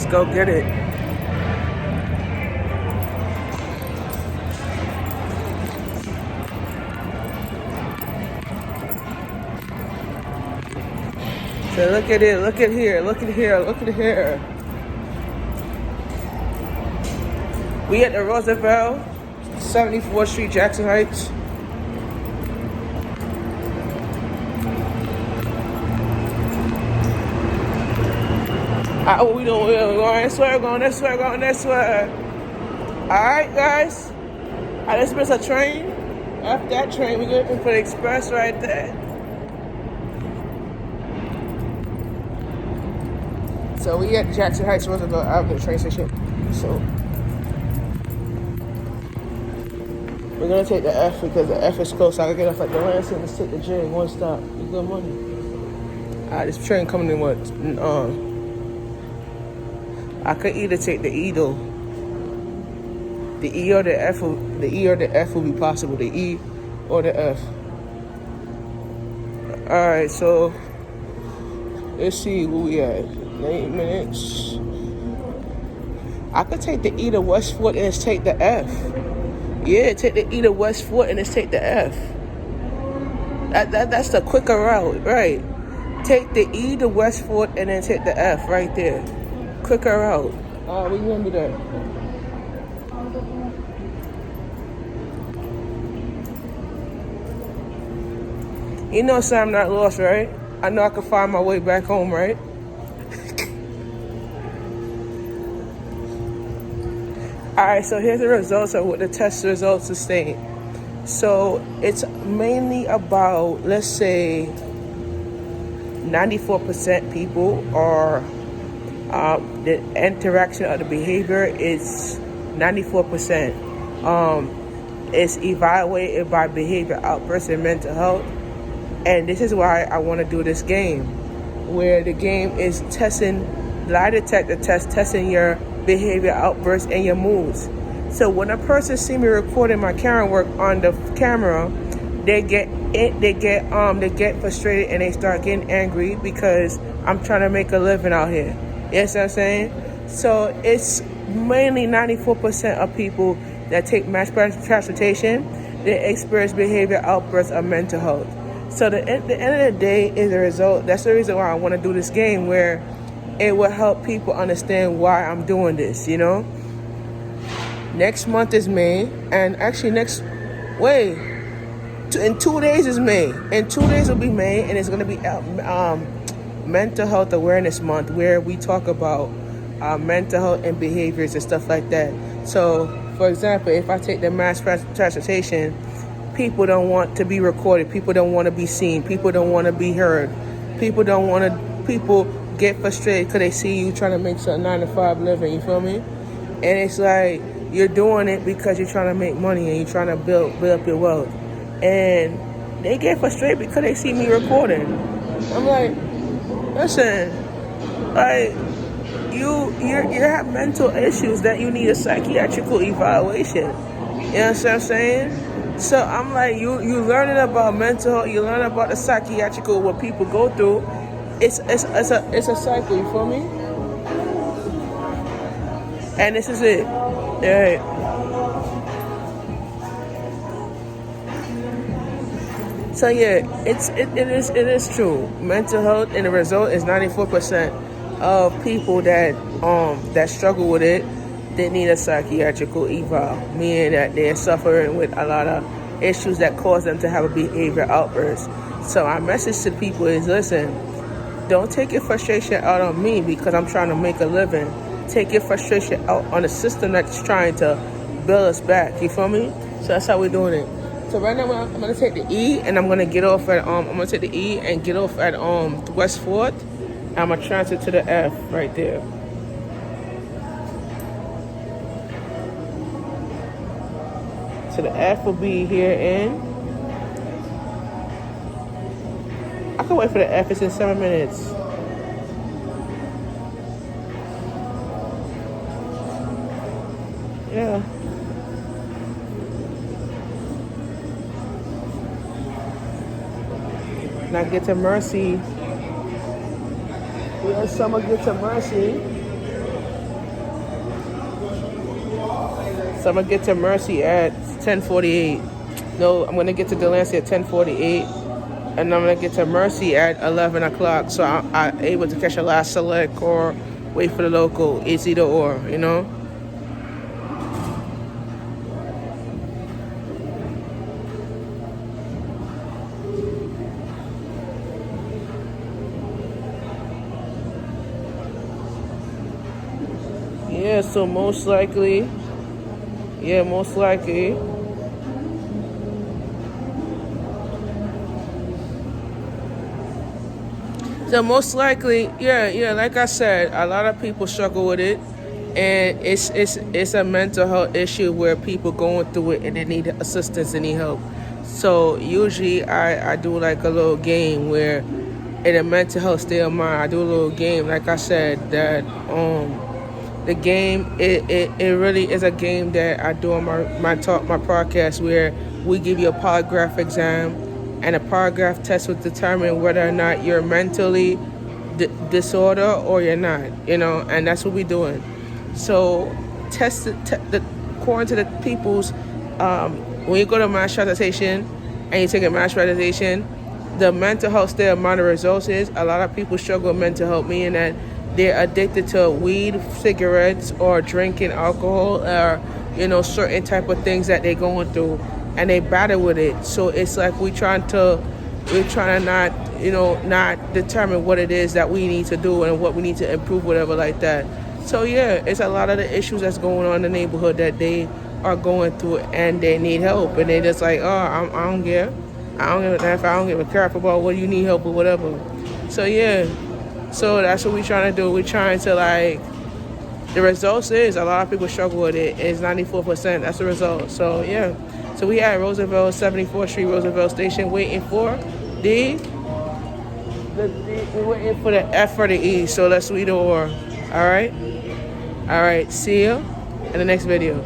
Let's go get it. So look at it, look at here, look at here, look at here. We at the Roosevelt, 74th Street, Jackson Heights. What we doing? We're going this way, going this way, going this way. Alright, guys. I just missed a train. After that train, we're looking for the express right there. So we at Jackson Heights, Roosevelt Avenue train station. So we're gonna take the F because the F is close. I can get off at the Lansing. Let's take the J, one stop. You good money. Alright, this train coming in what? I could either take the E though. The E or the F will be possible. The E or the F. Alright, so let's see where we at. 8 minutes. I could take the E to Westford and just take the F. Yeah, take the E to Westford and just take the F. That's the quicker route, right? Take the E to Westford and then take the F right there. Quicker route. We remember that. You know, so I'm not lost, right? I know I can find my way back home, right? Alright, so here's the results of what the test results are saying. So it's mainly about, let's say, 94% people are, the interaction of the behavior is 94%. It's evaluated by behavior outbursts and mental health. And this is why I want to do this game, where the game is testing, lie detector test, testing your behavior outbursts and your moods. So when a person see me recording my camera work on the camera, they get frustrated and they start getting angry because I'm trying to make a living out here. You know what I'm saying? So it's mainly 94% of people that take mass transportation, they experience behavior outbursts of mental health. So the end of the day is a result. That's the reason why I want to do this game, where it will help people understand why I'm doing this, you know? Next month is May, and actually in 2 days is May. In 2 days will be May, and it's going to be Mental Health Awareness Month, where we talk about mental health and behaviors and stuff like that. So, for example, if I take the mass transportation, people don't want to be recorded. People don't want to be seen. People don't want to be heard. People get frustrated because they see you trying to make some 9-to-5 living, you feel me? And it's like, you're doing it because you're trying to make money and you're trying to build up your wealth. And they get frustrated because they see me recording. I'm like, listen, like, you have mental issues that you need a psychiatrical evaluation. You know what I'm saying? So I'm like, you learning about mental health, you learn about the psychiatrical, what people go through. It's a cycle, you feel me? And this is it. Alright. So yeah, it is true. Mental health and the result is 94% of people that struggle with it. They need a psychiatrical eval, meaning that they're suffering with a lot of issues that cause them to have a behavior outburst. So my message to people is, listen, don't take your frustration out on me because I'm trying to make a living. Take your frustration out on the system that's trying to build us back. You feel me? So that's how we're doing it. So right now I'm gonna take the E and I'm gonna get off at I'm gonna take the E and get off at West 4th. I'm gonna transfer to the F right there. So the F will be here in. I can wait for the F. It's in 7 minutes. Yeah. Now get to Mercy. Yeah, someone get to Mercy. So I'm gonna get to Mercy at 10:48. No, I'm gonna get to Delancey at 10:48, and I'm gonna get to Mercy at 11 o'clock. So I'm able to catch a last select or wait for the local. It's either or, you know. Yeah, so most likely, yeah, most likely. So most likely, yeah, like I said, a lot of people struggle with it, and it's a mental health issue where people going through it and they need assistance and need help. So usually I do like a little game where in a mental health state of mind, I do a little game, like I said, that the game it really is a game that I do on my podcast where we give you a polygraph exam, and a polygraph test will determine whether or not you're mentally disorder or you're not, you know, and that's what we're doing. So according to the people's when you go to mass transportation and you take a mass transportation, the mental health state of mind, the results is a lot of people struggle with mental health, meaning that they're addicted to weed, cigarettes, or drinking alcohol, or certain type of things that they're going through, and they battle with it. So it's like we're trying to not determine what it is that we need to do and what we need to improve, whatever like that. So yeah, it's a lot of the issues that's going on in the neighborhood that they are going through, and they need help, and they just like, oh, I don't care. I don't give a crap about whether you need help or whatever. So yeah, so that's what we're trying to do. We're trying to the results is a lot of people struggle with it. It's 94%. That's the result. So yeah, so we at Roosevelt, 74th Street, Roosevelt Station, waiting for we're waiting for the F or the E. So let's do either or. All right. See you in the next video.